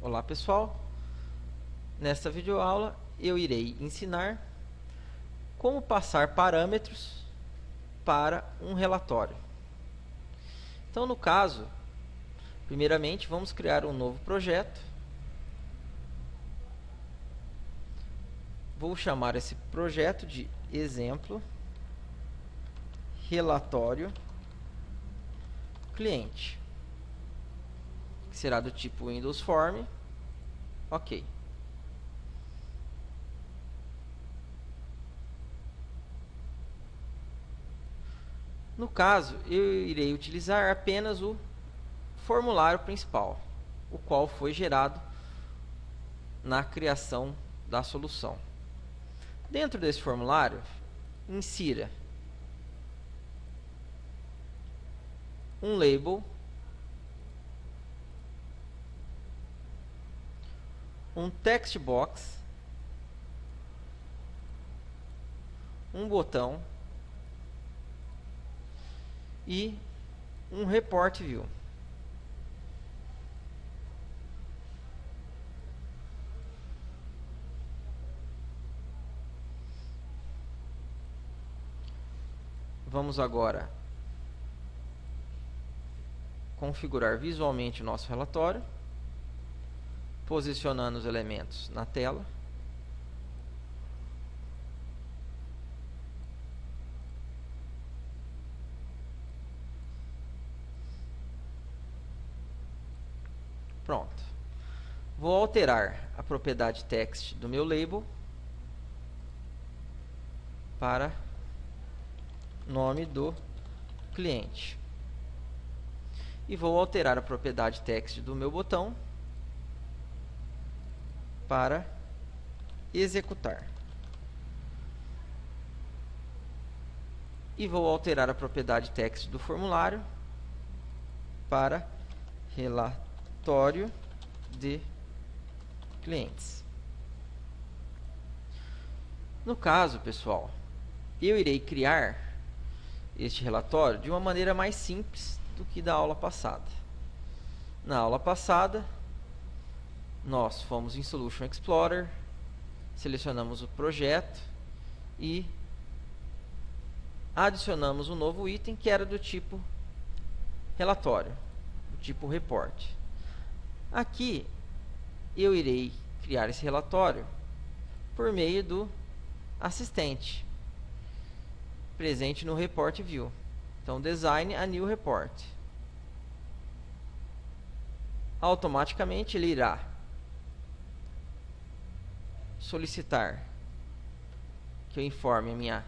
Olá pessoal, nesta videoaula eu irei ensinar como passar parâmetros para um relatório. Então no caso, primeiramente vamos criar um novo projeto. Vou chamar esse projeto de exemplo relatório cliente, que será do tipo Windows Form. Ok. No caso, eu irei utilizar apenas o formulário principal, o qual foi gerado na criação da solução. Dentro desse formulário, insira um label, um text box, um botão e um report view. Vamos agora configurar visualmente o nosso relatório, posicionando os elementos na tela. Pronto. Vou alterar a propriedade text do meu label para nome do cliente. E vou alterar a propriedade text do meu botão para executar. E vou alterar a propriedade text do formulário para relatório de clientes. No caso, pessoal, eu irei criar este relatório de uma maneira mais simples do que da aula passada. Na aula passada, nós fomos em Solution Explorer, selecionamos o projeto e adicionamos um novo item que era do tipo relatório, do tipo report. Aqui eu irei criar esse relatório por meio do assistente presente no Report View. Então, design a new report. Automaticamente ele irá solicitar que eu informe a minha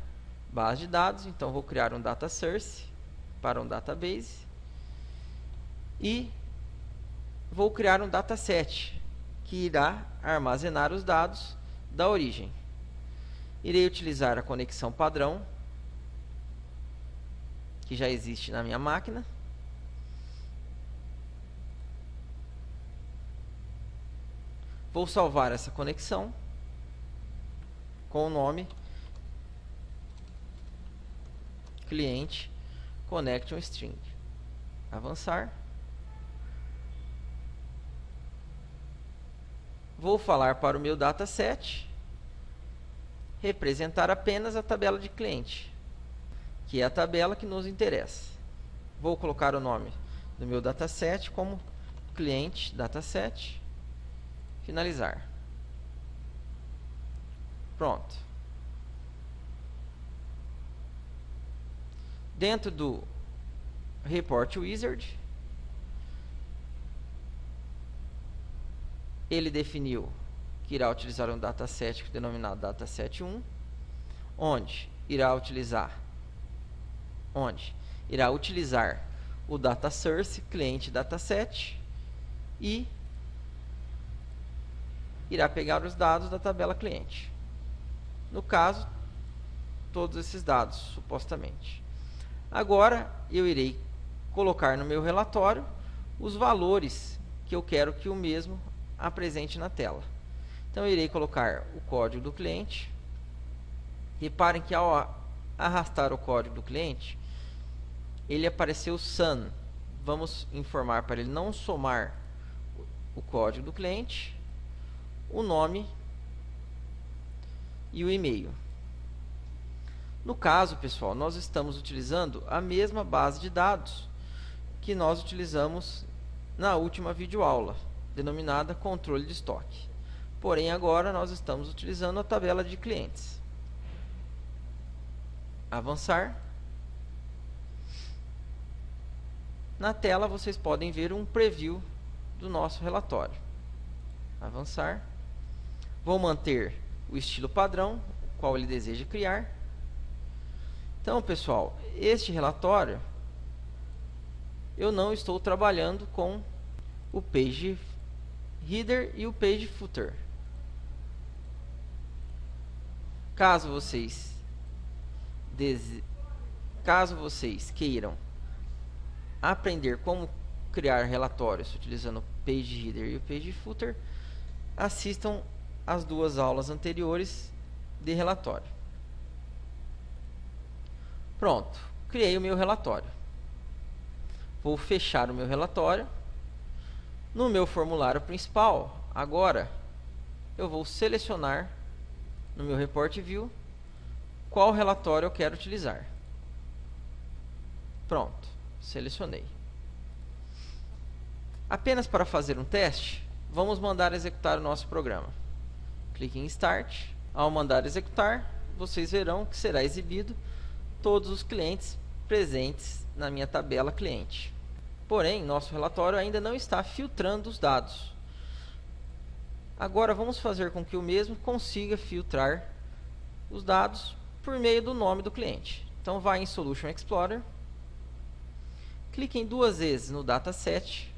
base de dados. Então, vou criar um data source para um database e vou criar um dataset que irá armazenar os dados da origem. Irei utilizar a conexão padrão que já existe na minha máquina. Vou salvar essa conexão com o nome cliente connection string. Avançar. Vou falar para o meu dataset representar apenas a tabela de cliente, que é a tabela que nos interessa. Vou colocar o nome do meu dataset como cliente dataset. Finalizar. Pronto. Dentro do Report Wizard, ele definiu que irá utilizar um dataset denominado dataset1, onde irá utilizar o data source cliente dataset e irá pegar os dados da tabela cliente. No caso, todos esses dados, supostamente. Agora, eu irei colocar no meu relatório os valores que eu quero que o mesmo apresente na tela. Então, eu irei colocar o código do cliente. Reparem que ao arrastar o código do cliente, ele apareceu SUN. Vamos informar para ele não somar o código do cliente, o nome e o e-mail. No caso, pessoal, nós estamos utilizando a mesma base de dados que nós utilizamos na última videoaula, denominada controle de estoque. Porém, agora nós estamos utilizando a tabela de clientes. Avançar. Na tela vocês podem ver um preview do nosso relatório. Avançar. Vou manter o estilo padrão, qual ele deseja criar. Então, pessoal, este relatório eu não estou trabalhando com o Page Header e o Page Footer. Caso vocês queiram aprender como criar relatórios utilizando o Page Header e o Page Footer, assistam as duas aulas anteriores de relatório. Pronto, criei o meu relatório. Vou fechar o meu relatório. No meu formulário principal, agora, eu vou selecionar no meu Report View qual relatório eu quero utilizar. Pronto, selecionei. Apenas para fazer um teste, vamos mandar executar o nosso programa. Clique em Start. Ao mandar executar, vocês verão que será exibido todos os clientes presentes na minha tabela cliente. Porém, nosso relatório ainda não está filtrando os dados. Agora vamos fazer com que o mesmo consiga filtrar os dados por meio do nome do cliente. Então, vá em Solution Explorer, cliquem duas vezes no Dataset,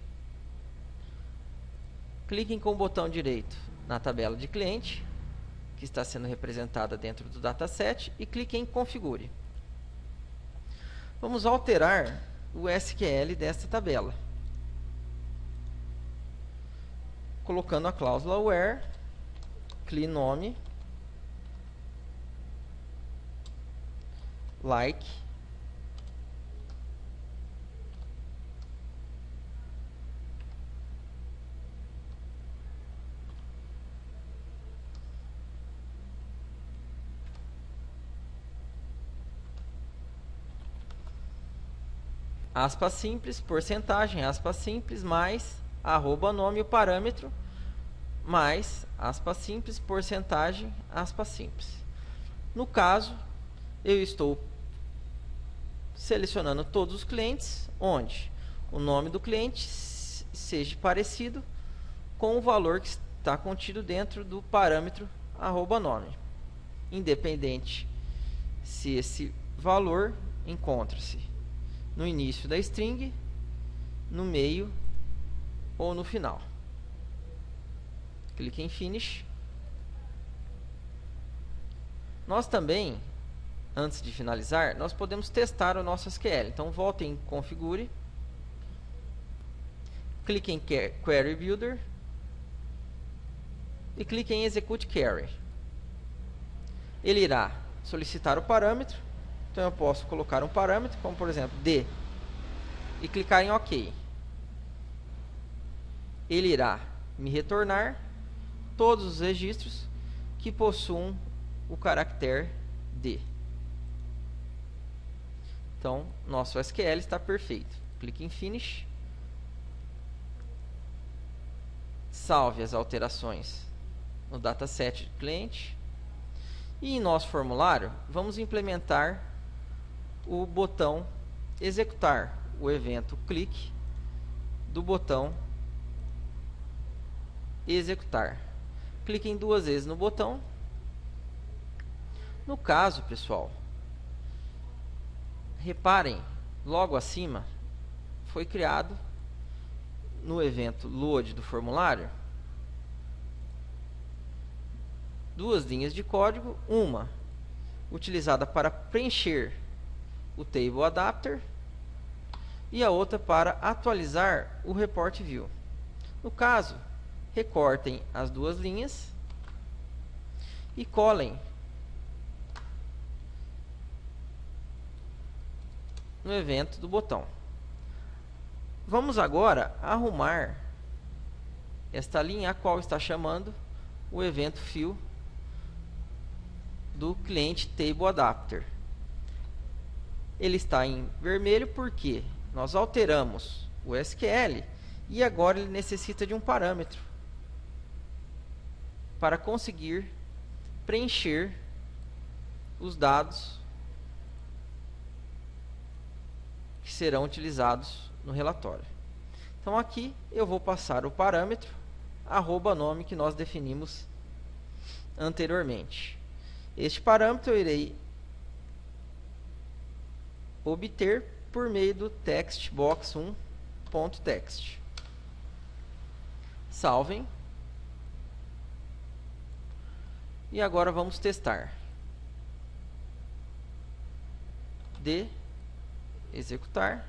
cliquem com o botão direito na tabela de cliente, que está sendo representada dentro do Dataset, e cliquem em Configure. Vamos alterar o SQL desta tabela, colocando a cláusula where cleanNome like aspas simples, porcentagem, aspas simples, mais, arroba nome, o parâmetro, mais, aspas simples, porcentagem, aspas simples. No caso, eu estou selecionando todos os clientes, onde o nome do cliente seja parecido com o valor que está contido dentro do parâmetro arroba nome, independente se esse valor encontra-se no início da string, no meio ou no final. Clique em Finish. Nós também, antes de finalizar, nós podemos testar o nosso SQL. Então, voltem em Configure, clique em Query Builder e clique em Execute Query. Ele irá solicitar o parâmetro. Então, eu posso colocar um parâmetro, como por exemplo, D, e clicar em OK. Ele irá me retornar todos os registros que possuam o caractere D. Então, nosso SQL está perfeito. Clique em Finish. Salve as alterações no dataset do cliente. E em nosso formulário, vamos implementar o botão executar, o evento clique do botão executar. Cliquem duas vezes no botão. No caso, pessoal, reparem, logo acima foi criado no evento load do formulário duas linhas de código, uma utilizada para preencher o table adapter e a outra para atualizar o report view. No caso, recortem as duas linhas e colhem no evento do botão. Vamos agora arrumar esta linha, a qual está chamando o evento fill do cliente Table Adapter. Ele está em vermelho porque nós alteramos o SQL e agora ele necessita de um parâmetro para conseguir preencher os dados que serão utilizados no relatório. Então aqui eu vou passar o parâmetro @nome que nós definimos anteriormente. Este parâmetro eu irei obter por meio do textbox1.text. Salvem. E agora vamos testar. Executar.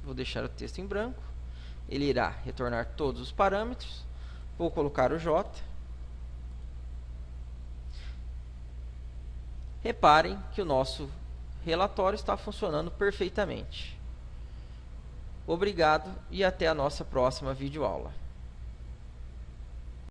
Vou deixar o texto em branco. Ele irá retornar todos os parâmetros. Vou colocar o J. Reparem que o nosso relatório está funcionando perfeitamente. Obrigado e até a nossa próxima videoaula.